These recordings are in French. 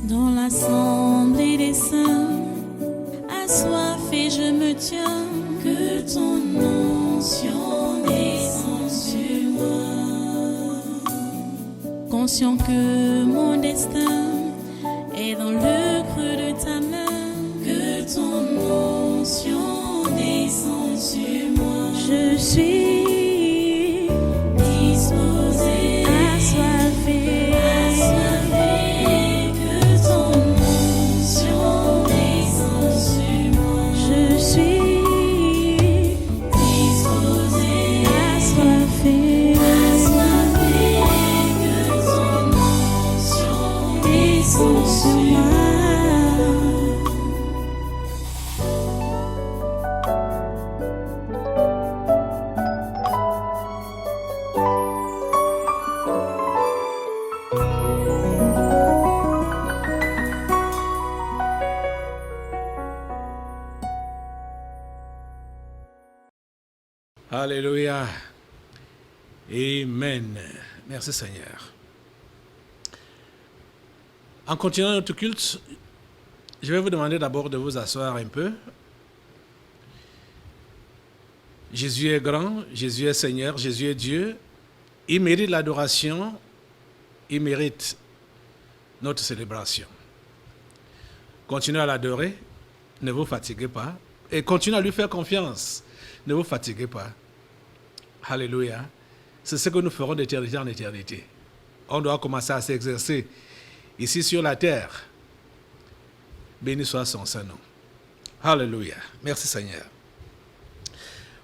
Dans l'assemblée des saints, assoiffé je me tiens, que ton onction descende sur moi. Conscient que mon destin est dans le creux de ta main, que ton onction descende sur moi. Je suis disposé, assoiffé, que ton onction descende sur moi. Je suis disposé, assoiffé, que ton onction descende sur moi. Alléluia. Amen. Merci Seigneur. En continuant notre culte, je vais vous demander d'abord de vous asseoir un peu. Jésus est grand, Jésus est Seigneur, Jésus est Dieu. Il mérite l'adoration, il mérite notre célébration. Continuez à l'adorer, ne vous fatiguez pas, et continuez à lui faire confiance. Ne vous fatiguez pas. Alléluia. C'est ce que nous ferons d'éternité en éternité. On doit commencer à s'exercer ici sur la terre. Béni soit son Saint-Nom. Alléluia. Merci Seigneur.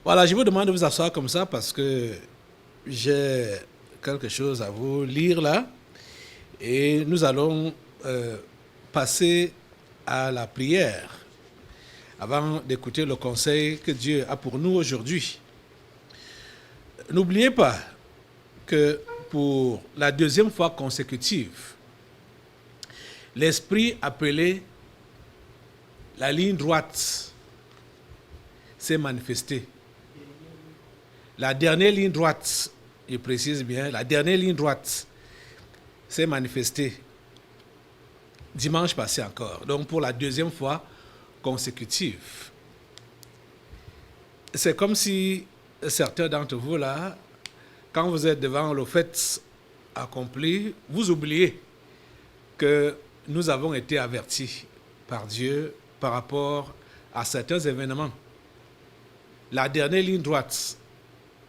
Voilà, je vous demande de vous asseoir comme ça parce que j'ai quelque chose à vous lire là. Et nous allons passer à la prière avant d'écouter le conseil que Dieu a pour nous aujourd'hui. N'oubliez pas que pour la deuxième fois consécutive, l'esprit appelé la ligne droite s'est manifesté. La dernière ligne droite, je précise bien, la dernière ligne droite s'est manifestée dimanche passé encore, donc pour la deuxième fois consécutive. C'est comme si certains d'entre vous là, quand vous êtes devant le fait accompli, vous oubliez que nous avons été avertis par Dieu par rapport à certains événements. La dernière ligne droite,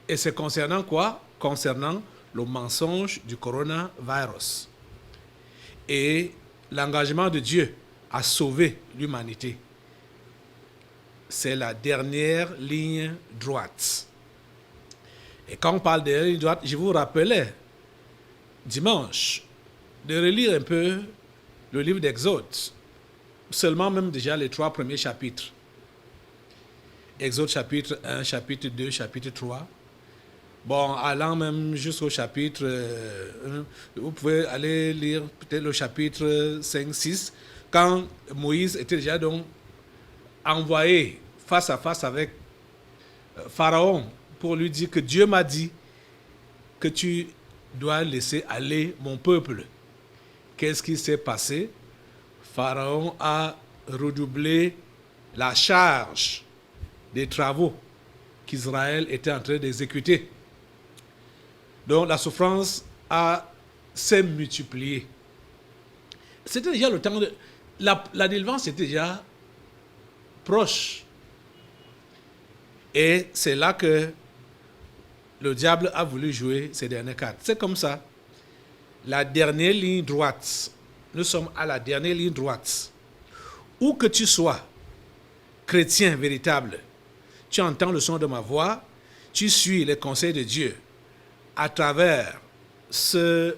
et c'est concernant quoi? Concernant le mensonge du coronavirus et l'engagement de Dieu à sauver l'humanité. C'est la dernière ligne droite. Et quand on parle de dernière ligne droite, je vous rappelais dimanche de relire un peu le livre d'Exode, seulement même déjà les 3 premiers chapitres. Exode chapitre 1, chapitre 2, chapitre 3. Bon, allant même jusqu'au chapitre, vous pouvez aller lire peut-être le chapitre 5, 6, quand Moïse était déjà donc envoyé face à face avec Pharaon pour lui dire que Dieu m'a dit que tu dois laisser aller mon peuple. Qu'est-ce qui s'est passé? Pharaon a redoublé la charge des travaux qu'Israël était en train d'exécuter. Donc la souffrance s'est multipliée. C'était déjà le temps de... La délivrance était déjà proche. Et c'est là que le diable a voulu jouer ces dernières cartes. C'est comme ça. La dernière ligne droite. Nous sommes à la dernière ligne droite. Où que tu sois, chrétien véritable, tu entends le son de ma voix, tu suis les conseils de Dieu à travers cet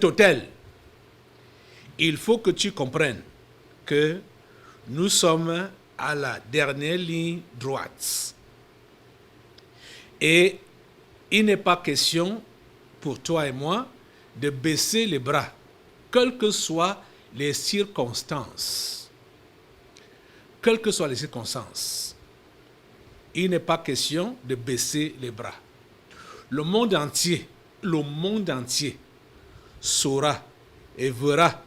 autel. Il faut que tu comprennes que nous sommes à la dernière ligne droite. Et il n'est pas question pour toi et moi de baisser les bras, quelles que soient les circonstances. Quelles que soient les circonstances, il n'est pas question de baisser les bras. Le monde entier saura et verra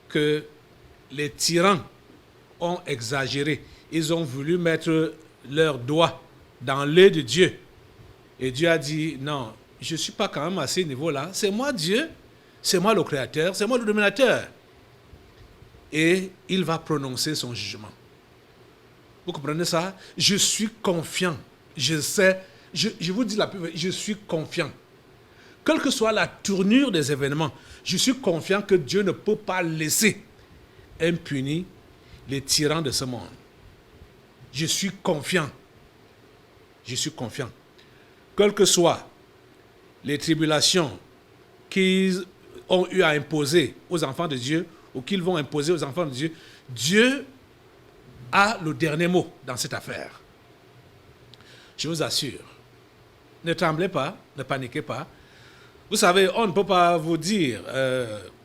que les tyrans ont exagéré. Ils ont voulu mettre leurs doigts dans l'œil de Dieu. Et Dieu a dit, non, je ne suis pas quand même à ce niveau-là. C'est moi Dieu, c'est moi le Créateur, c'est moi le dominateur. Et il va prononcer son jugement. Vous comprenez ça? Je suis confiant. Je sais, je vous dis la plus, je suis confiant. Quelle que soit la tournure des événements, je suis confiant que Dieu ne peut pas laisser impunis les tyrans de ce monde. Je suis confiant. Je suis confiant. Quelles que soient les tribulations qu'ils ont eu à imposer aux enfants de Dieu ou qu'ils vont imposer aux enfants de Dieu, Dieu a le dernier mot dans cette affaire. Je vous assure. Ne tremblez pas, ne paniquez pas. Vous savez, on ne peut pas vous dire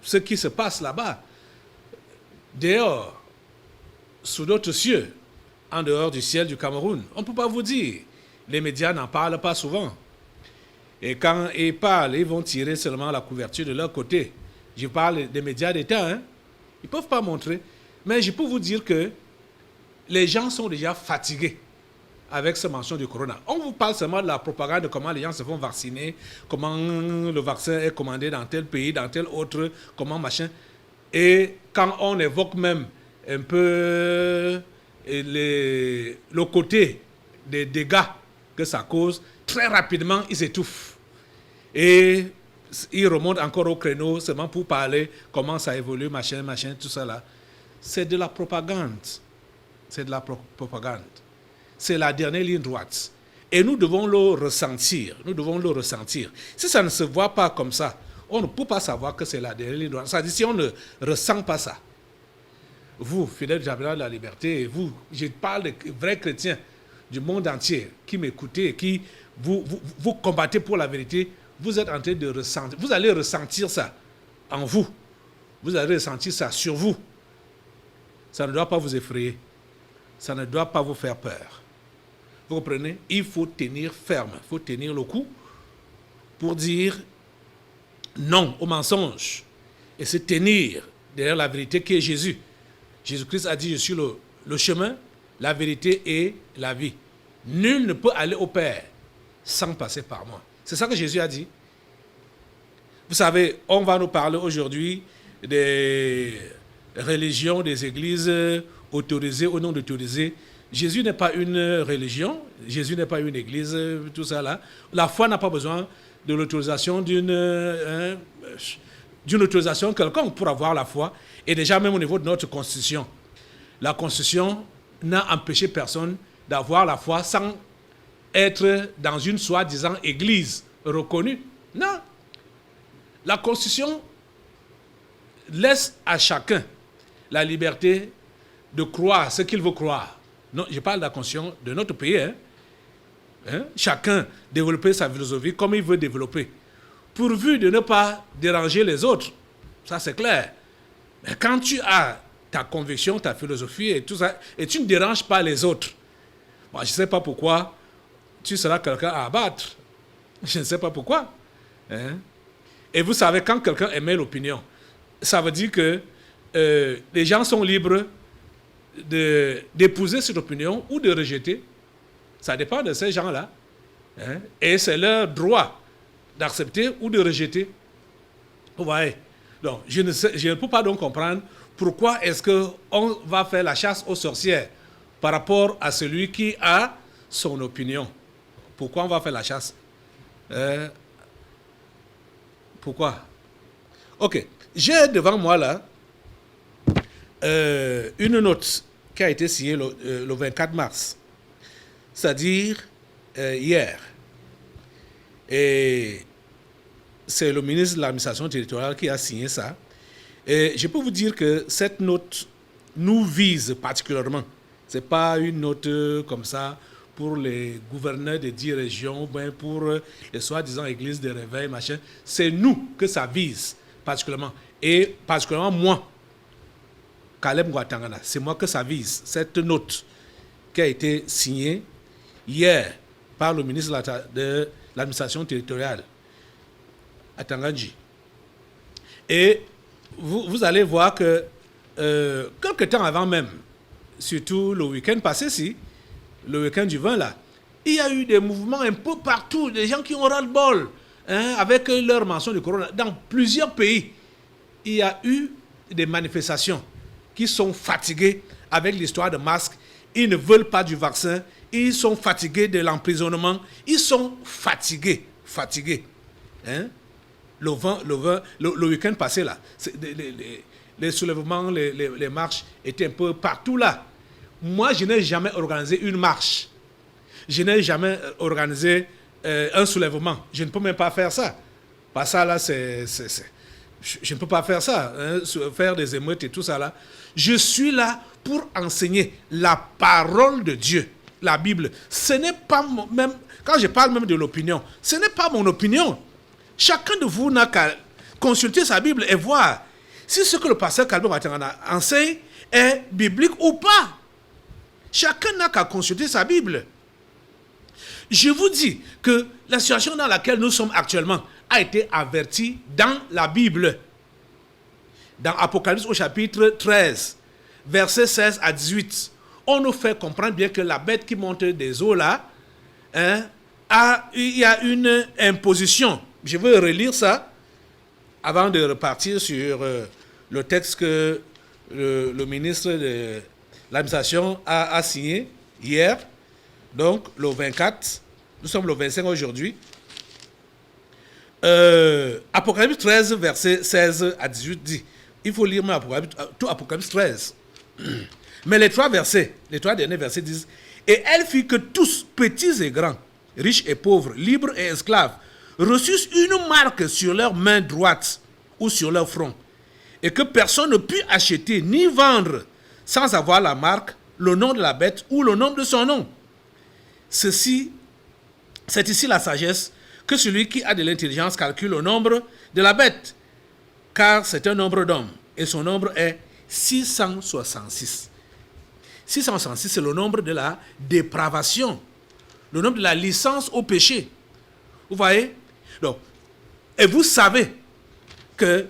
ce qui se passe là-bas, dehors, sous d'autres cieux, en dehors du ciel du Cameroun. On ne peut pas vous dire. Les médias n'en parlent pas souvent. Et quand ils parlent, ils vont tirer seulement la couverture de leur côté. Je parle des médias d'État, hein. Ils ne peuvent pas montrer. Mais je peux vous dire que les gens sont déjà fatigués avec ce mention du corona. On vous parle seulement de la propagande, de comment les gens se font vacciner, comment le vaccin est commandé dans tel pays, dans tel autre, comment machin. Et quand on évoque même un peu le côté des dégâts que ça cause, très rapidement, ils s'étouffent. Et ils remontent encore au créneau seulement pour parler comment ça évolue, machin, tout ça là. C'est de la propagande. C'est de la propagande. C'est la dernière ligne droite. Et nous devons le ressentir. Nous devons le ressentir. Si ça ne se voit pas comme ça, on ne peut pas savoir que c'est la dernière ligne droite. C'est-à-dire, si on ne ressent pas ça, vous, fidèles de la liberté, et vous, je parle de vrais chrétiens du monde entier qui m'écoutez, qui vous combattez pour la vérité, vous êtes en train de ressentir. Vous allez ressentir ça en vous. Vous allez ressentir ça sur vous. Ça ne doit pas vous effrayer. Ça ne doit pas vous faire peur. Vous comprenez? Il faut tenir ferme, il faut tenir le coup pour dire non au mensonge et se tenir derrière la vérité qui est Jésus. Jésus-Christ a dit, je suis le chemin, la vérité et la vie. Nul ne peut aller au Père sans passer par moi. C'est ça que Jésus a dit. Vous savez, on va nous parler aujourd'hui des religions, des églises autorisées ou non autorisées. Jésus n'est pas une religion, Jésus n'est pas une église, tout ça là. La foi n'a pas besoin de l'autorisation d'une autorisation quelconque pour avoir la foi. Et déjà même au niveau de notre constitution, la constitution n'a empêché personne d'avoir la foi sans être dans une soi-disant église reconnue. Non. La constitution laisse à chacun la liberté de croire ce qu'il veut croire. Non, je parle de la constitution de notre pays. Chacun développer sa philosophie comme il veut développer, pourvu de ne pas déranger les autres. Ça, c'est clair. Mais quand tu as ta conviction, ta philosophie et tout ça, et tu ne déranges pas les autres, moi, je ne sais pas pourquoi tu seras quelqu'un à abattre. Je ne sais pas pourquoi. Et vous savez, quand quelqu'un émet l'opinion, ça veut dire que les gens sont libres d'épouser cette opinion ou de rejeter. Ça dépend de ces gens-là. Et c'est leur droit d'accepter ou de rejeter. Vous voyez? Donc, je ne peux pas donc comprendre pourquoi est-ce qu'on va faire la chasse aux sorcières par rapport à celui qui a son opinion. Pourquoi on va faire la chasse? Pourquoi? Ok. J'ai devant moi là une note qui a été signée le 24 mars, c'est-à-dire hier. Et c'est le ministre de l'administration territoriale qui a signé ça. Et je peux vous dire que cette note nous vise particulièrement. Ce n'est pas une note comme ça pour les gouverneurs des 10 régions, ben pour les soi-disant églises de réveil, machin. C'est nous que ça vise particulièrement. Et particulièrement moi, Caleb Ngwatangana, c'est moi que ça vise. Cette note qui a été signée hier par le ministre de l'administration territoriale à Tanganji. Et vous allez voir que quelque temps avant même, surtout le week-end passé, le week-end du 20 là, il y a eu des mouvements un peu partout, des gens qui ont ras-le-bol avec leur mention du corona. Dans plusieurs pays, il y a eu des manifestations qui sont fatigués avec l'histoire de masques. Ils ne veulent pas du vaccin. Ils sont fatigués de l'emprisonnement. Ils sont fatigués. Hein? Le week-end passé, là, les soulèvements, les marches étaient un peu partout là. Moi, je n'ai jamais organisé une marche. Je n'ai jamais organisé un soulèvement. Je ne peux même pas faire ça. Pas ça là, je ne peux pas faire ça, hein, faire des émeutes et tout ça là. Je suis là pour enseigner la parole de Dieu, la Bible. Ce n'est pas même, quand je parle même de l'opinion, ce n'est pas mon opinion. Chacun de vous n'a qu'à consulter sa Bible et voir si ce que le pasteur Calvin Watangana enseigne est biblique ou pas. Chacun n'a qu'à consulter sa Bible. Je vous dis que la situation dans laquelle nous sommes actuellement a été avertie dans la Bible. Dans Apocalypse au chapitre 13, versets 16 à 18, on nous fait comprendre bien que la bête qui monte des eaux là, hein, il y a une imposition. Je veux relire ça avant de repartir sur le texte que le ministre de l'administration a signé hier. Donc, le 24, nous sommes le 25 aujourd'hui. Apocalypse 13, verset 16 à 18 dit, il faut lire tout Apocalypse 13. Mais les trois derniers versets disent, et elle fit que tous, petits et grands, riches et pauvres, libres et esclaves, reçussent une marque sur leur main droite ou sur leur front, et que personne ne put acheter ni vendre sans avoir la marque, le nom de la bête ou le nom de son nom. C'est ici la sagesse, que celui qui a de l'intelligence calcule le nombre de la bête, car c'est un nombre d'hommes, et son nombre est 666. 666, c'est le nombre de la dépravation, le nombre de la licence au péché. Vous voyez? Donc, et vous savez que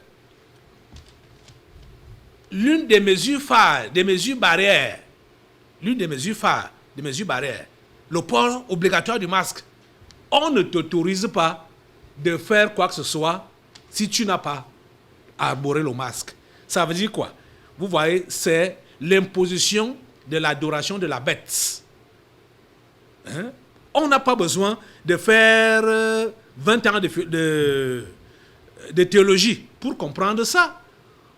l'une des mesures phares, des mesures barrières, le port obligatoire du masque, on ne t'autorise pas de faire quoi que ce soit si tu n'as pas arboré le masque. Ça veut dire quoi? Vous voyez, c'est l'imposition de l'adoration de la bête. Hein? On n'a pas besoin de faire 20 ans de théologie pour comprendre ça.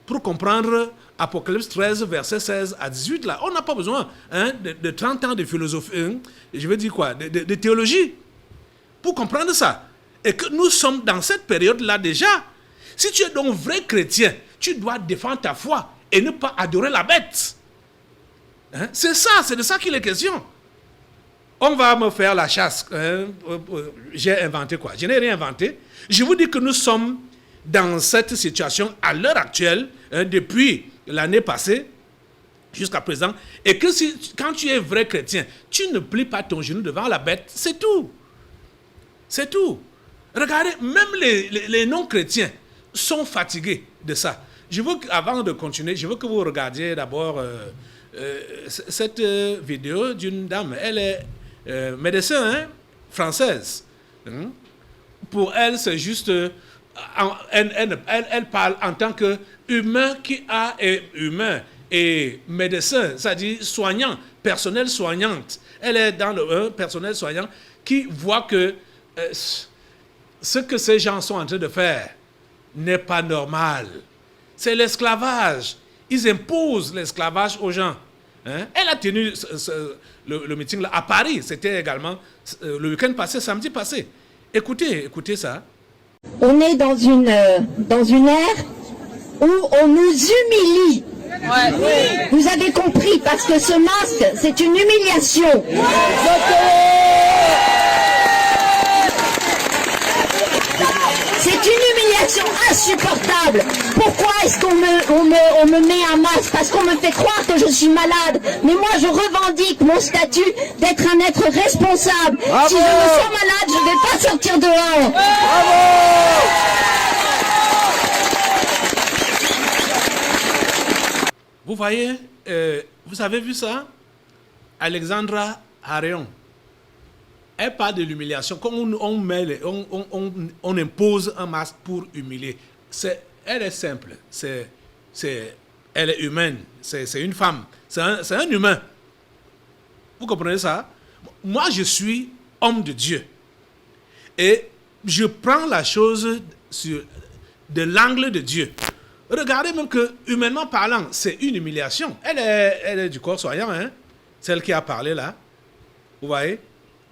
Pour comprendre Apocalypse 13, verset 16 à 18, là, on n'a pas besoin de 30 ans de philosophie, je veux dire quoi, de théologie, pour comprendre ça. Et que nous sommes dans cette période-là déjà. Si tu es donc vrai chrétien, tu dois défendre ta foi et ne pas adorer la bête. Hein? C'est de ça qu'il est question. On va me faire la chasse. J'ai inventé quoi? Je n'ai rien inventé. Je vous dis que nous sommes dans cette situation à l'heure actuelle, depuis l'année passée jusqu'à présent, et que quand tu es vrai chrétien, tu ne plies pas ton genou devant la bête, c'est tout. C'est tout. Regardez, même les non-chrétiens sont fatigués de ça. Avant de continuer, je veux que vous regardiez d'abord cette vidéo d'une dame. Elle est médecin française. Pour elle, c'est juste... Elle parle en tant qu'humain humain et médecin, c'est-à-dire soignant, personnel soignante. Elle est dans le personnel soignant qui voit que ce que ces gens sont en train de faire n'est pas normal. C'est l'esclavage. Ils imposent l'esclavage aux gens. Hein? Elle a tenu le meeting là à Paris. C'était également le week-end passé, samedi passé. Écoutez ça. On est dans une ère où on nous humilie. Ouais. Vous avez compris, parce que ce masque, c'est une humiliation. C'est une humiliation insupportable. Pourquoi est-ce qu'on me met un masque? Parce qu'on me fait croire que je suis malade. Mais moi, je revendique mon statut d'être un être responsable. Bravo. Si je me sens malade, je ne vais pas sortir dehors. Bravo. Vous voyez, vous avez vu ça? Alexandra Haréon, elle parle de l'humiliation. Quand on impose un masque pour humilier, elle est simple. Elle est humaine. C'est une femme. C'est un humain. Vous comprenez ça? Moi, je suis homme de Dieu. Et je prends la chose de l'angle de Dieu. Regardez même que, humainement parlant, c'est une humiliation. Elle est du corps soignant, hein? Celle qui a parlé là. Vous voyez?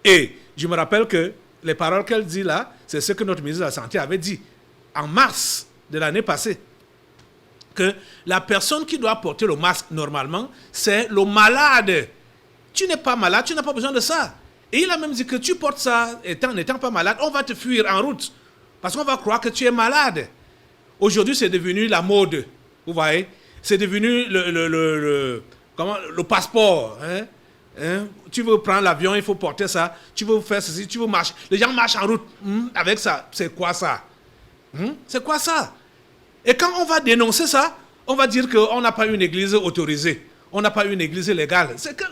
Et je me rappelle que les paroles qu'elle dit là, c'est ce que notre ministre de la Santé avait dit en mars de l'année passée. Que la personne qui doit porter le masque normalement, c'est le malade. Tu n'es pas malade, tu n'as pas besoin de ça. Et il a même dit que tu portes ça n'étant pas malade, on va te fuir en route. Parce qu'on va croire que tu es malade. Aujourd'hui, c'est devenu la mode. Vous voyez? C'est devenu le passeport. Hein? Tu veux prendre l'avion, il faut porter ça. Tu veux faire ceci, tu veux marcher. Les gens marchent en route avec ça. C'est quoi ça? C'est quoi ça? Et quand on va dénoncer ça, on va dire qu'on n'a pas une église autorisée. On n'a pas une église légale. C'est que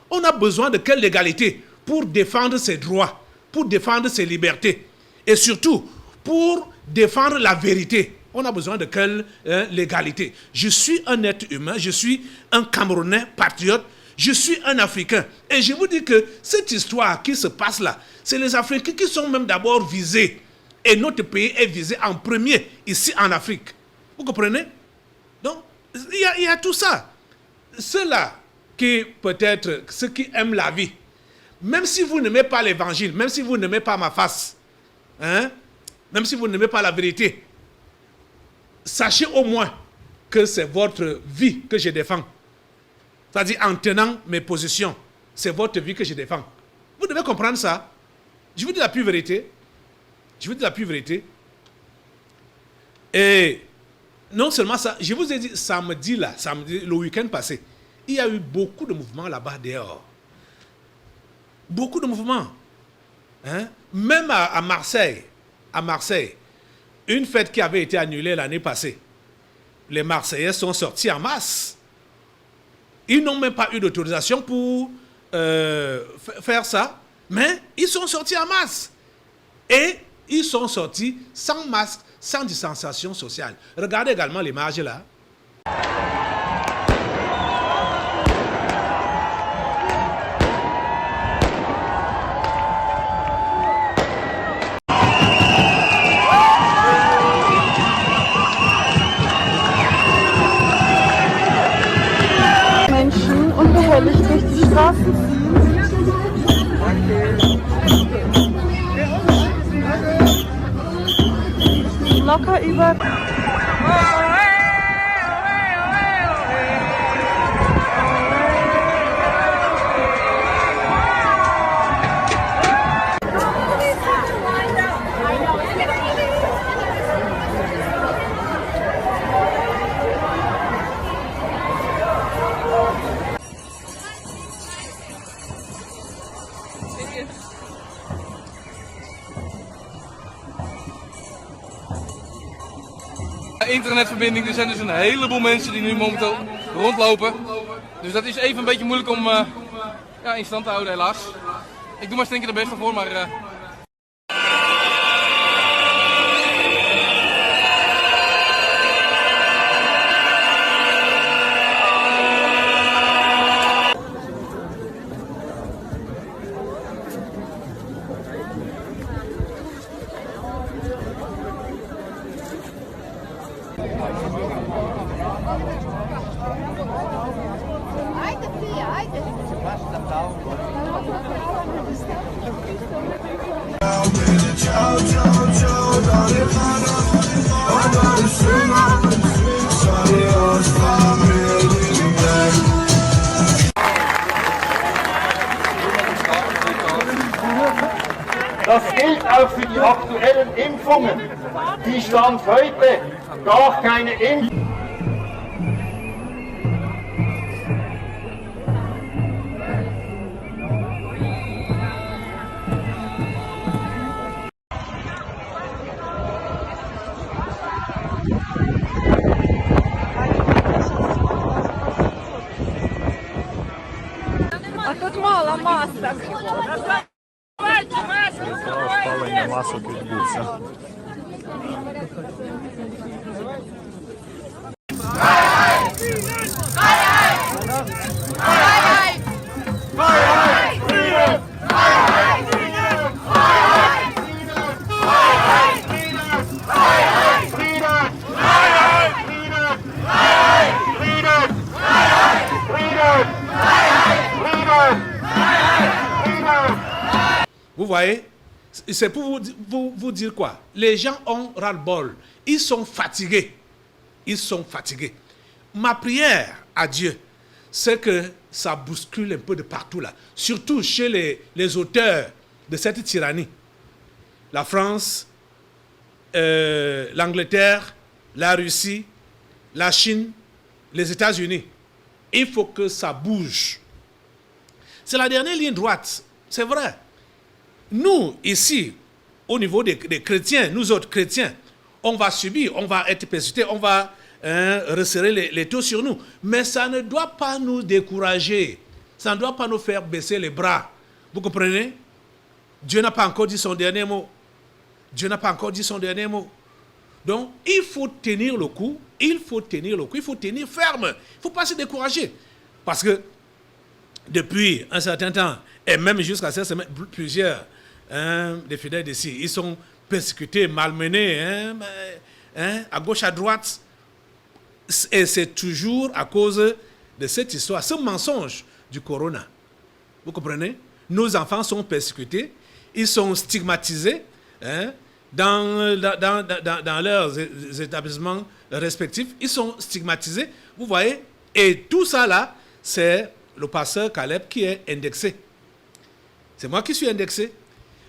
on a besoin de quelle légalité pour défendre ses droits, pour défendre ses libertés. Et surtout, pour défendre la vérité. On a besoin de quelle légalité? Je suis un être humain, je suis un Camerounais patriote, je suis un Africain. Et je vous dis que cette histoire qui se passe là, c'est les Africains qui sont même d'abord visés. Et notre pays est visé en premier ici en Afrique. Vous comprenez? Donc, il y a tout ça. Ceux-là qui peut-être, ceux qui aiment la vie, même si vous n'aimez pas l'évangile, même si vous n'aimez pas ma face, hein, même si vous n'aimez pas la vérité, sachez au moins que c'est votre vie que je défends. C'est-à-dire en tenant mes positions, c'est votre vie que je défends. Vous devez comprendre ça. Je vous dis la pure vérité. Je vous dis la pure vérité. Et non seulement ça, je vous ai dit samedi, le week-end passé, il y a eu beaucoup de mouvements là-bas dehors. Beaucoup de mouvements. Hein? Même à Marseille, une fête qui avait été annulée l'année passée, les Marseillais sont sortis en masse. Ils n'ont même pas eu d'autorisation pour faire ça, mais ils sont sortis en masse. Et ils sont sortis sans masque, sans distanciation sociale. Regardez également l'image là. Menschen unbehelligt durch die Straßen ziehen. Locker über. Internetverbinding. Er zijn dus een heleboel mensen die nu momenteel rondlopen. Dus dat is even een beetje moeilijk om in stand te houden helaas. Ik doe maar stinken er best wel voor, maar... Das gilt auch für die aktuellen Impfungen. Die Stand heute gar keine Impfung. Спалення масок відбувся. Vous voyez, c'est pour vous dire quoi? Les gens ont ras-le-bol. Ils sont fatigués. Ils sont fatigués. Ma prière à Dieu, c'est que ça bouscule un peu de partout là. Surtout chez les auteurs de cette tyrannie. La France, l'Angleterre, la Russie, la Chine, les États-Unis. Il faut que ça bouge. C'est la dernière ligne droite. C'est vrai. Nous, ici, au niveau des chrétiens, nous autres chrétiens, on va subir, on va être persécutés, on va resserrer les taux sur nous. Mais ça ne doit pas nous décourager. Ça ne doit pas nous faire baisser les bras. Vous comprenez? Dieu n'a pas encore dit son dernier mot. Dieu n'a pas encore dit son dernier mot. Donc, il faut tenir le coup. Il faut tenir le coup. Il faut tenir ferme. Il ne faut pas se décourager. Parce que depuis un certain temps, et même jusqu'à cette semaine, plusieurs des fidèles d'ici, ils sont persécutés, malmenés, à gauche, à droite. Et c'est toujours à cause de cette histoire, ce mensonge du corona. Vous comprenez? Nos enfants sont persécutés, ils sont stigmatisés dans leurs établissements respectifs. Ils sont stigmatisés, vous voyez? Et tout ça là, c'est le pasteur Caleb qui est indexé. C'est moi qui suis indexé.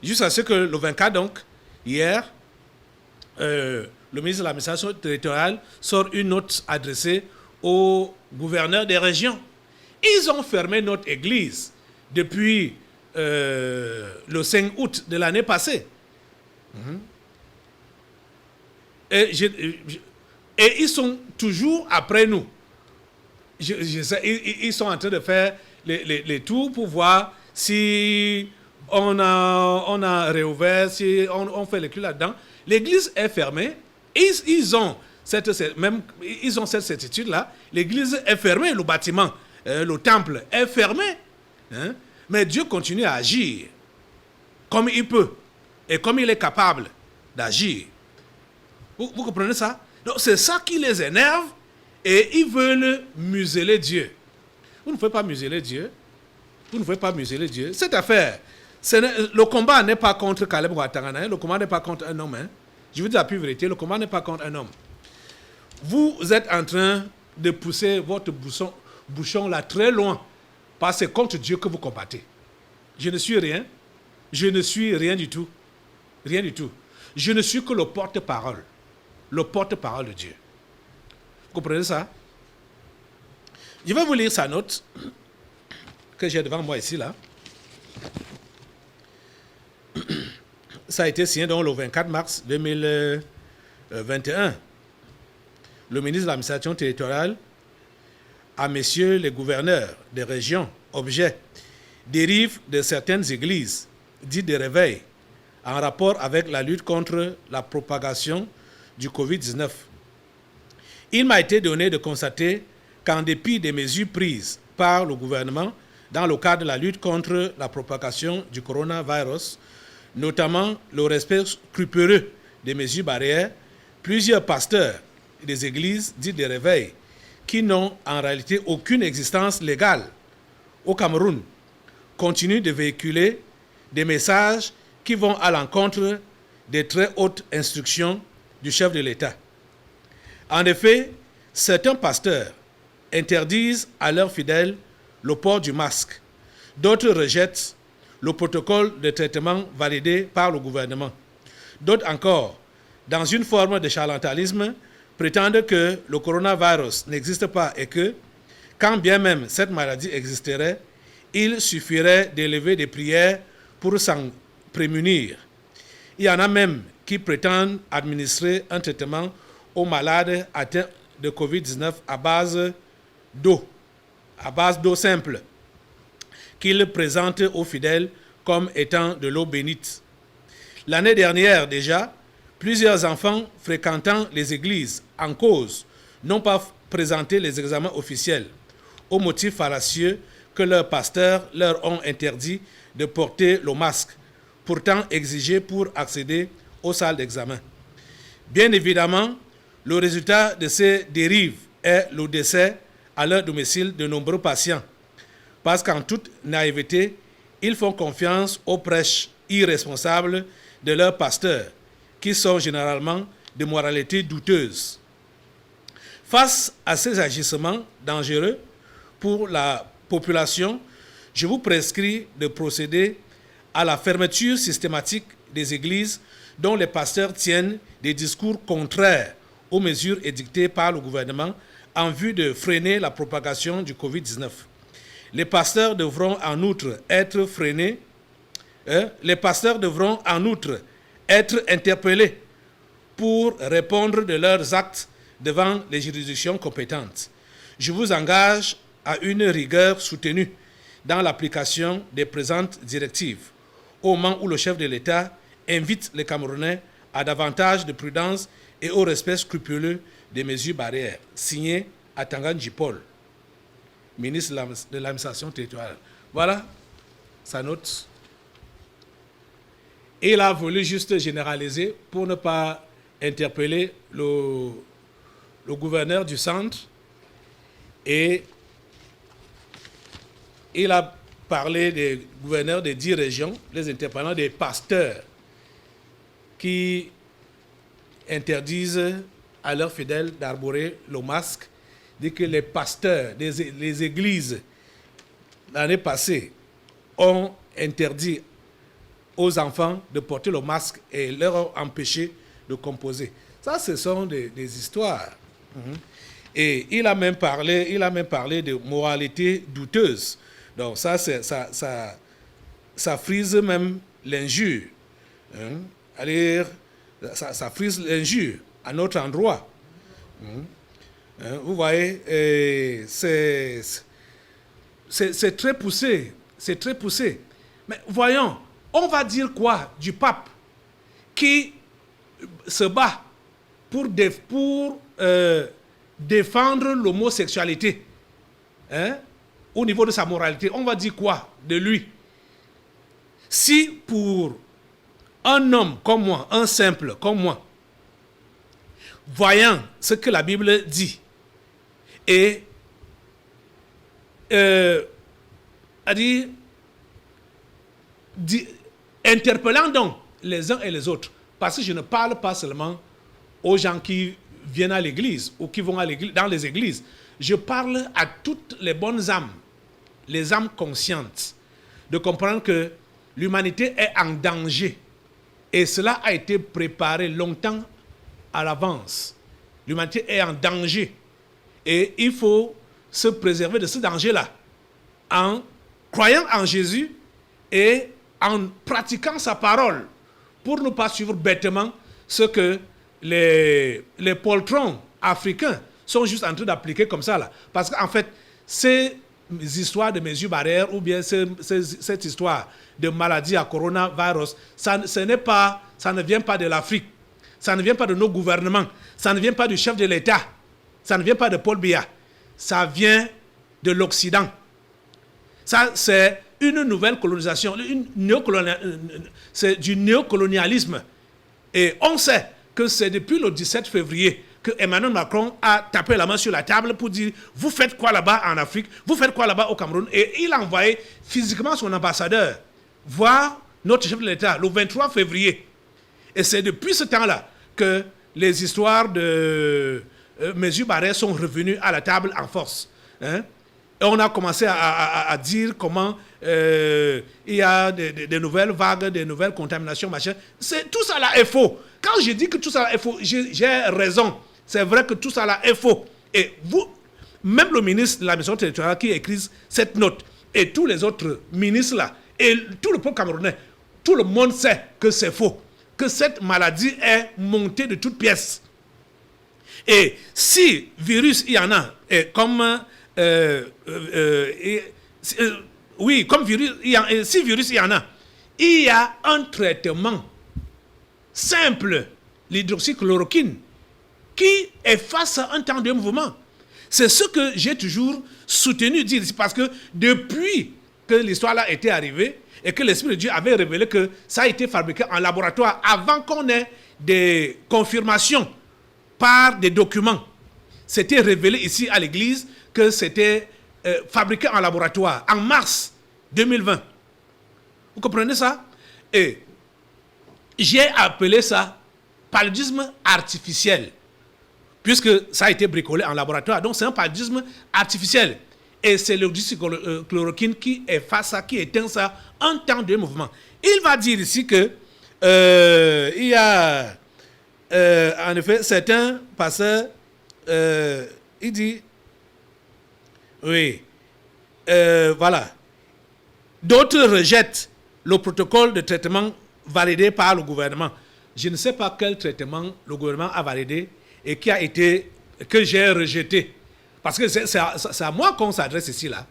Jusqu'à ce que le 24, donc, hier, le ministre de l'administration territoriale sort une note adressée aux gouverneurs des régions. Ils ont fermé notre église depuis le 5 août de l'année passée. Et ils sont toujours après nous. Ils sont en train de faire les tours pour voir si on a réouvert, si on fait les culs là-dedans. L'église est fermée. Ils ont cette certitude-là. L'église est fermée, le bâtiment, le temple est fermé. Mais Dieu continue à agir comme il peut et comme il est capable d'agir. Vous comprenez ça? Donc c'est ça qui les énerve et ils veulent museler Dieu. Vous ne pouvez pas museler Dieu. Vous ne pouvez pas museler Dieu. Cette affaire, le combat n'est pas contre Caleb Ouattara, le combat n'est pas contre un homme. Je vous dis la pure vérité, le combat n'est pas contre un homme. Vous êtes en train de pousser votre bouchon là très loin, parce que c'est contre Dieu que vous combattez. Je ne suis rien. Je ne suis rien du tout. Rien du tout. Je ne suis que le porte-parole. Le porte-parole de Dieu. Vous comprenez ça? Je vais vous lire sa note que j'ai devant moi ici, là. Ça a été signé donc le 24 mars 2021. Le ministre de l'administration territoriale à messieurs les gouverneurs des régions, objet, dérive de certaines églises, dites de réveil, en rapport avec la lutte contre la propagation du Covid-19. Il m'a été donné de constater qu'en dépit des mesures prises par le gouvernement dans le cadre de la lutte contre la propagation du coronavirus, notamment le respect scrupuleux des mesures barrières, plusieurs pasteurs des églises dites de réveil, qui n'ont en réalité aucune existence légale au Cameroun, continuent de véhiculer des messages qui vont à l'encontre des très hautes instructions du chef de l'État. En effet, certains pasteurs interdisent à leurs fidèles le port du masque. D'autres rejettent le protocole de traitement validé par le gouvernement. D'autres encore, dans une forme de charlatanisme, prétendent que le coronavirus n'existe pas et que, quand bien même cette maladie existerait, il suffirait d'élever des prières pour s'en prémunir. Il y en a même qui prétendent administrer un traitement aux malades atteints de Covid-19 à base d'eau simple. qu'ils présentent aux fidèles comme étant de l'eau bénite. L'année dernière déjà, plusieurs enfants fréquentant les églises en cause n'ont pas présenté les examens officiels, au motif fallacieux que leurs pasteurs leur ont interdit de porter le masque, pourtant exigé pour accéder aux salles d'examen. Bien évidemment, le résultat de ces dérives est le décès à leur domicile de nombreux patients, parce qu'en toute naïveté, ils font confiance aux prêches irresponsables de leurs pasteurs, qui sont généralement de moralité douteuse. Face à ces agissements dangereux pour la population, je vous prescris de procéder à la fermeture systématique des églises dont les pasteurs tiennent des discours contraires aux mesures édictées par le gouvernement en vue de freiner la propagation du Covid-19. Les pasteurs devront en outre être interpellés pour répondre de leurs actes devant les juridictions compétentes. Je vous engage à une rigueur soutenue dans l'application des présentes directives, au moment où le chef de l'État invite les Camerounais à davantage de prudence et au respect scrupuleux des mesures barrières. Signé Atangan Paul, ministre de l'administration territoriale. Voilà sa note. Et il a voulu juste généraliser pour ne pas interpeller le gouverneur du centre. Et il a parlé des gouverneurs des 10 régions, les interpellant des pasteurs qui interdisent à leurs fidèles d'arborer le masque, dit que les pasteurs des églises l'année passée ont interdit aux enfants de porter le masque et leur ont empêché de composer. Ça, ce sont des histoires. Et il a même parlé de moralité douteuse. Donc ça frise même l'injure. Ça frise l'injure à notre endroit. Vous voyez, c'est très poussé. C'est très poussé. Mais voyons, on va dire quoi du pape qui se bat pour défendre l'homosexualité au niveau de sa moralité? On va dire quoi de lui? Si pour un homme comme moi, un simple comme moi, voyant ce que la Bible dit et interpellant donc les uns et les autres, parce que je ne parle pas seulement aux gens qui viennent à l'église ou qui vont à l'église, dans les églises, je parle à toutes les bonnes âmes, les âmes conscientes, de comprendre que l'humanité est en danger et cela a été préparé longtemps à l'avance. L'humanité est en danger et il faut se préserver de ce danger-là en croyant en Jésus et en pratiquant sa parole pour ne pas suivre bêtement ce que les poltrons africains sont juste en train d'appliquer comme ça là. Parce qu'en fait, ces histoires de mesures barrières ou bien cette histoire de maladie à coronavirus, ça ne vient pas de l'Afrique, ça ne vient pas de nos gouvernements, ça ne vient pas du chef de l'État, ça ne vient pas de Paul Biya, ça vient de l'Occident. Ça, c'est une nouvelle colonisation, c'est du néocolonialisme. Et on sait que c'est depuis le 17 février que Emmanuel Macron a tapé la main sur la table pour dire « Vous faites quoi là-bas en Afrique? Vous faites quoi là-bas au Cameroun ?» Et il a envoyé physiquement son ambassadeur voir notre chef de l'État le 23 février. Et c'est depuis ce temps-là que les histoires de mesures barrières sont revenues à la table en force. Et on a commencé à dire comment il y a des nouvelles vagues, des nouvelles contaminations, machin. Tout ça là est faux. Quand je dis que tout ça là est faux, j'ai raison. C'est vrai que tout ça là est faux. Et vous, même le ministre de l'administration territoriale qui écrit cette note, et tous les autres ministres là, et tout le peuple camerounais, tout le monde sait que c'est faux. Que cette maladie est montée de toutes pièces. Et si virus il y en a, et comme oui, comme virus, si virus il y en a, il y a un traitement simple, l'hydroxychloroquine, qui efface un temps de mouvement. C'est ce que j'ai toujours soutenu, dire, parce que depuis que l'histoire là était arrivée et que l'Esprit de Dieu avait révélé que ça a été fabriqué en laboratoire avant qu'on ait des confirmations par des documents, c'était révélé ici à l'église que c'était fabriqué en laboratoire en mars 2020. Vous comprenez ça? Et j'ai appelé ça paludisme artificiel, puisque ça a été bricolé en laboratoire. Donc c'est un paludisme artificiel. Et c'est l'hydroxychloroquine qui efface ça, qui éteint ça en temps de mouvement. Il va dire ici que il y a en effet certains passeurs, il dit, oui, voilà, d'autres rejettent le protocole de traitement validé par le gouvernement. Je ne sais pas quel traitement le gouvernement a validé et qui a été, que j'ai rejeté. Parce que c'est à moi qu'on s'adresse ici, là.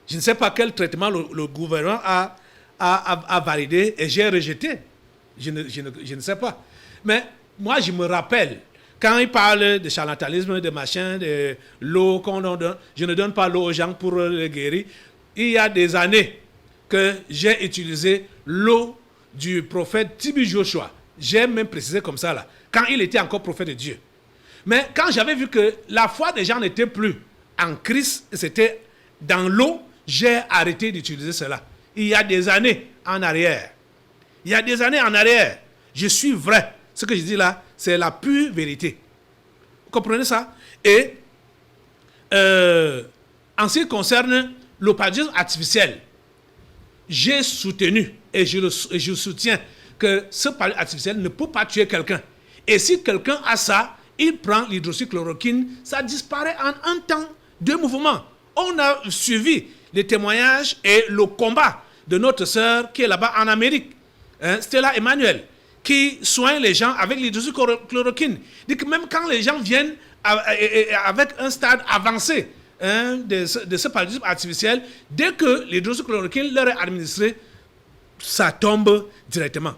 Je ne sais pas quel traitement le gouvernement a validé et j'ai rejeté. Je ne sais pas. Mais moi, je me rappelle, quand il parle de charlatanisme, de machin, de l'eau qu'on donne, je ne donne pas l'eau aux gens pour les guérir. Il y a des années que j'ai utilisé l'eau du prophète Tibi Joshua. J'ai même précisé comme ça, là, quand il était encore prophète de Dieu. Mais quand j'avais vu que la foi des gens n'était plus en Christ, c'était dans l'eau, j'ai arrêté d'utiliser cela. Il y a des années en arrière. Il y a des années en arrière. Je suis vrai. Ce que je dis là, c'est la pure vérité. Vous comprenez ça? Et en ce qui concerne le paludisme artificiel, j'ai soutenu et je soutiens que ce paludisme artificiel ne peut pas tuer quelqu'un. Et si quelqu'un a ça, il prend l'hydroxychloroquine, ça disparaît en un temps de mouvement. On a suivi les témoignages et le combat de notre sœur qui est là-bas en Amérique, Stella Emmanuel, qui soigne les gens avec l'hydroxychloroquine. Dit que même quand les gens viennent avec un stade avancé de ce paludisme artificiel, dès que l'hydroxychloroquine leur est administrée, ça tombe directement.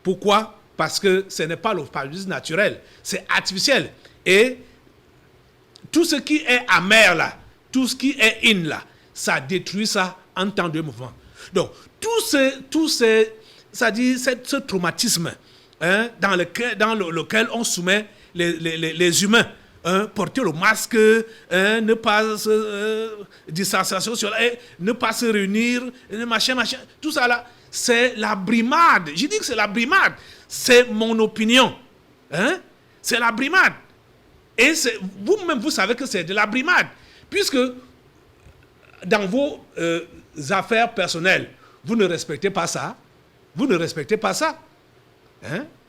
Pourquoi? Parce que ce n'est pas le paludisme naturel, c'est artificiel. Et tout ce qui est amer là, tout ce qui est in là, ça détruit ça en temps de mouvement. Donc, tout ce traumatisme dans lequel on soumet les humains, porter le masque, ne pas distanciation sur ne pas se réunir, machin, tout ça là, c'est la brimade. Je dis que c'est la brimade. C'est mon opinion. C'est la brimade. Et vous-même, vous savez que c'est de la brimade. Puisque dans vos affaires personnelles, vous ne respectez pas ça. Vous ne respectez pas ça.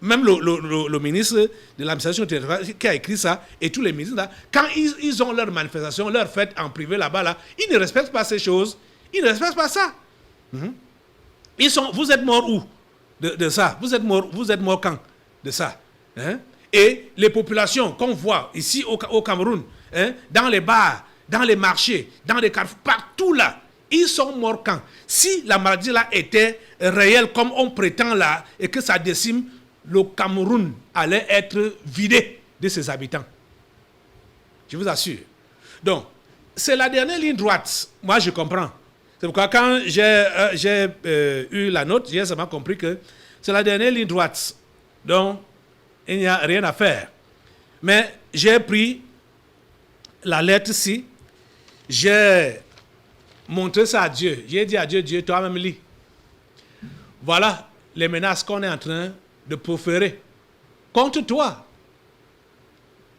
Même le ministre de l'administration territoriale qui a écrit ça, et tous les ministres là, quand ils ont leur manifestation, leur fête en privé là-bas, là, ils ne respectent pas ces choses. Ils ne respectent pas ça. Vous êtes morts où de ça? Vous êtes morts quand de ça? Et les populations qu'on voit ici au Cameroun, dans les bars, dans les marchés, dans les carrefours, partout là, ils sont morts quand? Si la maladie là était réelle comme on prétend là, et que ça décime, le Cameroun allait être vidé de ses habitants. Je vous assure. Donc, c'est la dernière ligne droite. Moi, je comprends. C'est pourquoi quand j'ai eu la note, j'ai seulement compris que c'est la dernière ligne droite. Donc, il n'y a rien à faire. Mais j'ai pris la lettre-ci, j'ai montré ça à Dieu. J'ai dit à Dieu, Dieu, toi-même lis. Voilà les menaces qu'on est en train de proférer contre toi.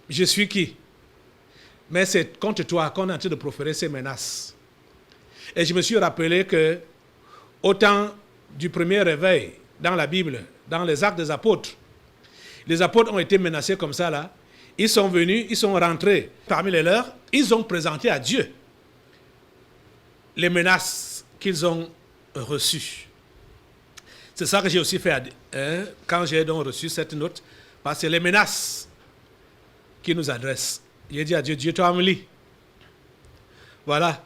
Je suis qui? Mais c'est contre toi qu'on est en train de proférer ces menaces. Et je me suis rappelé que, au temps du premier réveil, dans la Bible, dans les Actes des Apôtres, les apôtres ont été menacés comme ça, là. Ils sont venus, ils sont rentrés parmi les leurs, ils ont présenté à Dieu les menaces qu'ils ont reçues. C'est ça que j'ai aussi fait quand j'ai donc reçu cette note, parce que c'est les menaces qui nous adressent. J'ai dit à Dieu, Dieu, toi me lis. Voilà.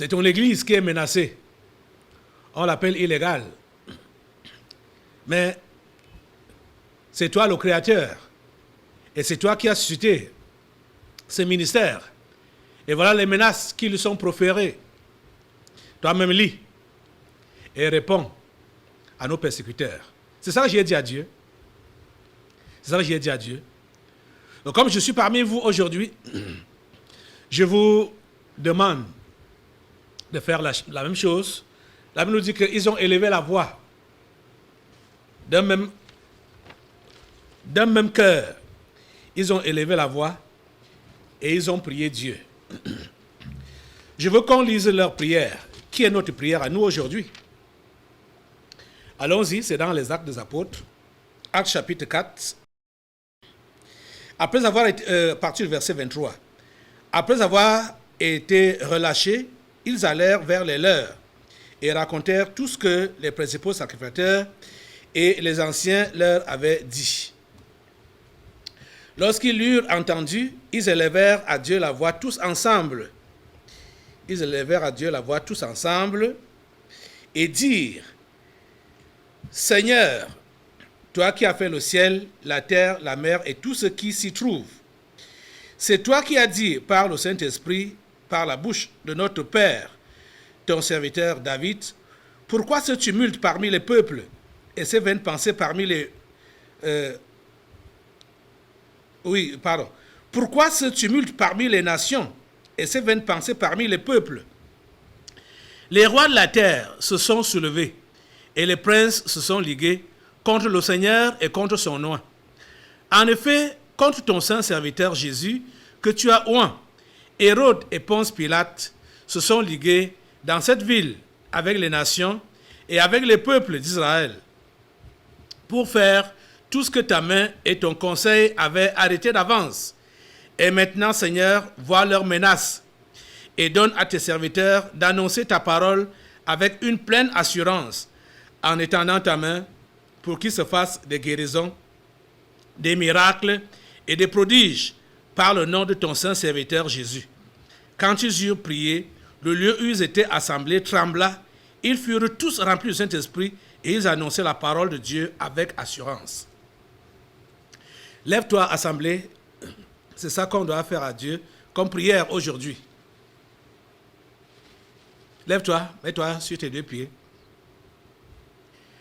C'est ton église qui est menacée. On l'appelle illégale. Mais c'est toi le créateur. Et c'est toi qui as suscité ce ministère. Et voilà les menaces qui lui sont proférées. Toi-même lis et réponds à nos persécuteurs. C'est ça que j'ai dit à Dieu. C'est ça que j'ai dit à Dieu. Donc comme je suis parmi vous aujourd'hui, je vous demande de faire la même chose. La Bible nous dit qu'ils ont élevé la voix d'un même cœur. Ils ont élevé la voix et ils ont prié Dieu. Je veux qu'on lise leur prière. Qui est notre prière à nous aujourd'hui? Allons-y, c'est dans les Actes des Apôtres, Actes chapitre 4. Après avoir été, à partir du verset 23, après avoir été relâchés, ils allèrent vers les leurs et racontèrent tout ce que les principaux sacrificateurs et les anciens leur avaient dit. Lorsqu'ils l'eurent entendu, ils élevèrent à Dieu la voix tous ensemble. Ils élevèrent à Dieu la voix tous ensemble et dirent: Seigneur, toi qui as fait le ciel, la terre, la mer et tout ce qui s'y trouve, c'est toi qui as dit par le Saint-Esprit, par la bouche de notre Père, ton serviteur David, pourquoi ce tumulte parmi les peuples et ces vaines pensées parmi les... Pourquoi ce tumulte parmi les nations et ces vaines pensées parmi les peuples? Les rois de la terre se sont soulevés et les princes se sont ligués contre le Seigneur et contre son nom. En effet, contre ton saint serviteur Jésus, que tu as oint, Hérode et Ponce Pilate se sont ligués dans cette ville avec les nations et avec les peuples d'Israël pour faire tout ce que ta main et ton conseil avaient arrêté d'avance. Et maintenant, Seigneur, vois leurs menaces et donne à tes serviteurs d'annoncer ta parole avec une pleine assurance en étendant ta main pour qu'il se fasse des guérisons, des miracles et des prodiges par le nom de ton saint serviteur Jésus. Quand ils eurent prié, le lieu où ils étaient assemblés trembla. Ils furent tous remplis du Saint-Esprit et ils annonçaient la parole de Dieu avec assurance. Lève-toi, assemblée. C'est ça qu'on doit faire à Dieu comme prière aujourd'hui. Lève-toi, mets-toi sur tes deux pieds.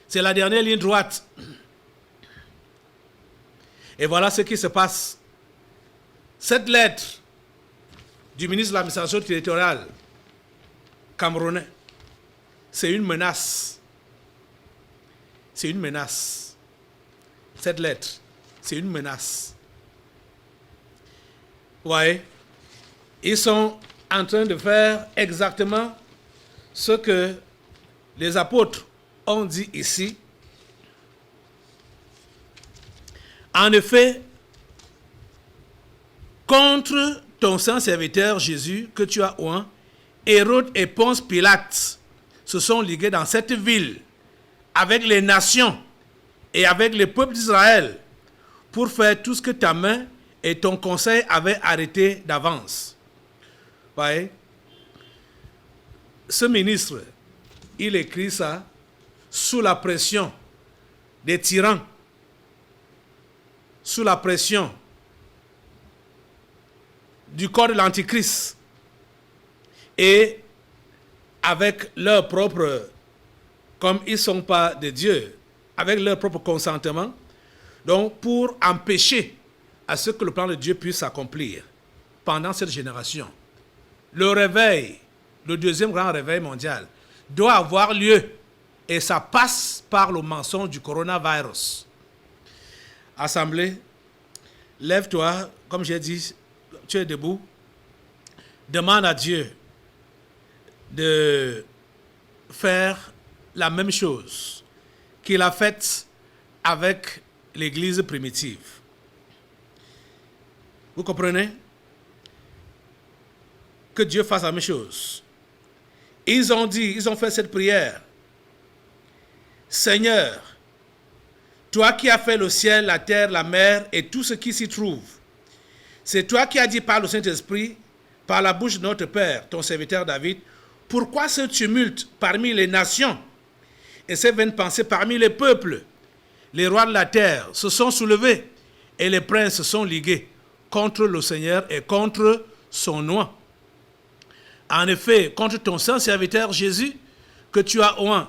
C'est la dernière ligne droite. Et voilà ce qui se passe. Cette lettre du ministre de l'administration territoriale camerounais, c'est une menace. C'est une menace. Cette lettre, c'est une menace. Vous voyez, ils sont en train de faire exactement ce que les apôtres ont dit ici. En effet, contre ton saint serviteur Jésus que tu as oint, Hérode et Ponce Pilate se sont ligués dans cette ville avec les nations et avec les peuples d'Israël pour faire tout ce que ta main et ton conseil avaient arrêté d'avance. Vous voyez? Ce ministre, il écrit ça sous la pression des tyrans, sous la pression du corps de l'Antichrist et avec leur propre, comme ils ne sont pas de Dieu, avec leur propre consentement, donc pour empêcher à ce que le plan de Dieu puisse s'accomplir pendant cette génération. Le réveil, le deuxième grand réveil mondial, doit avoir lieu et ça passe par le mensonge du coronavirus. Assemblée, lève-toi, comme j'ai dit, tu es debout, demande à Dieu de faire la même chose qu'il a faite avec l'Église primitive. Vous comprenez? Que Dieu fasse la même chose. Ils ont dit, ils ont fait cette prière. Seigneur, toi qui as fait le ciel, la terre, la mer et tout ce qui s'y trouve, c'est toi qui as dit par le Saint-Esprit, par la bouche de notre Père, ton serviteur David, Pourquoi ce tumulte parmi les nations et ces vaines pensées parmi les peuples? Les rois de la terre se sont soulevés et les princes se sont ligués contre le Seigneur et contre son nom. En effet, contre ton saint serviteur Jésus, que tu as oint.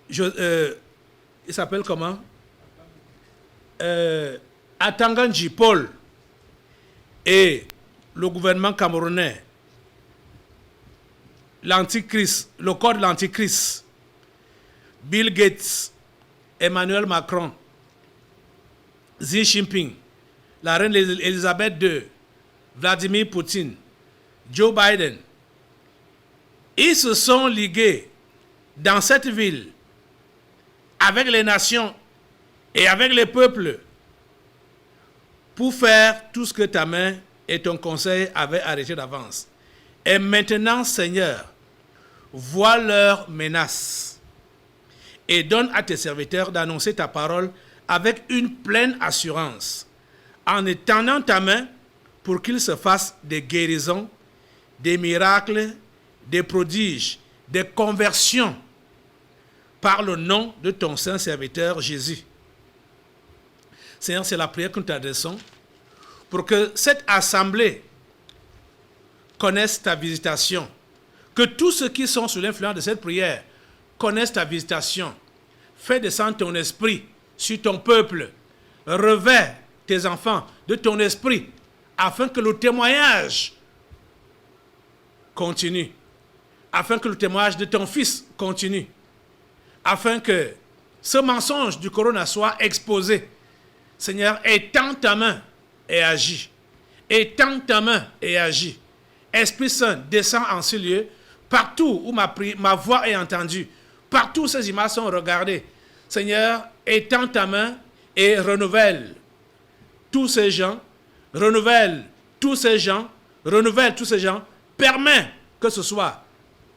Il s'appelle comment? Atanganji Paul et le gouvernement camerounais, l'antichrist, le corps de l'antichrist, Bill Gates, Emmanuel Macron, Xi Jinping, la reine Elisabeth II, Vladimir Poutine, Joe Biden, ils se sont ligués dans cette ville avec les nations et avec les peuples pour faire tout ce que ta main et ton conseil avaient arrêté d'avance. Et maintenant, Seigneur, vois leurs menaces et donne à tes serviteurs d'annoncer ta parole avec une pleine assurance, en étendant ta main pour qu'il se fasse des guérisons, des miracles, des prodiges, des conversions par le nom de ton saint serviteur Jésus. Seigneur, c'est la prière que nous t'adressons pour que cette assemblée connaisse ta visitation, que tous ceux qui sont sous l'influence de cette prière connaissent ta visitation. Fais descendre ton esprit sur ton peuple, revêt tes enfants de ton esprit, afin que le témoignage continue, afin que le témoignage de ton Fils continue, afin que ce mensonge du corona soit exposé. Seigneur, étends ta main et agis. Étends ta main et agis. Esprit Saint, descend en ce lieu, partout où ma voix est entendue, partout où ces images sont regardées. Seigneur, étends ta main et renouvelle tous ces gens, renouvelle tous ces gens, renouvelle tous ces gens, permets que ce soit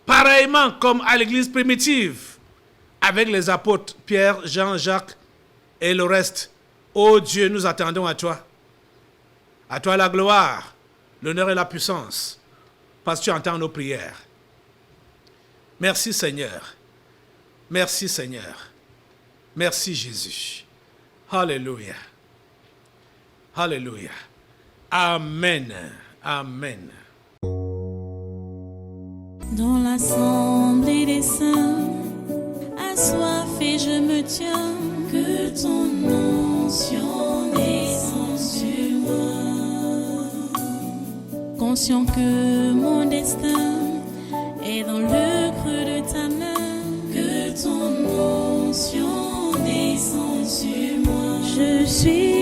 pareillement comme à l'église primitive, avec les apôtres Pierre, Jean, Jacques et le reste. Ô Dieu, nous attendons à toi. À toi la gloire, l'honneur et la puissance, parce que tu entends nos prières. Merci Seigneur. Merci Seigneur. Merci Jésus. Alléluia. Alléluia. Amen. Amen. Dans l'assemblée des saints, assoiffé je me tiens, que ton onction descende sur moi. Conscient que mon destin est dans le creux de ta main, que ton onction descende sur moi. Je suis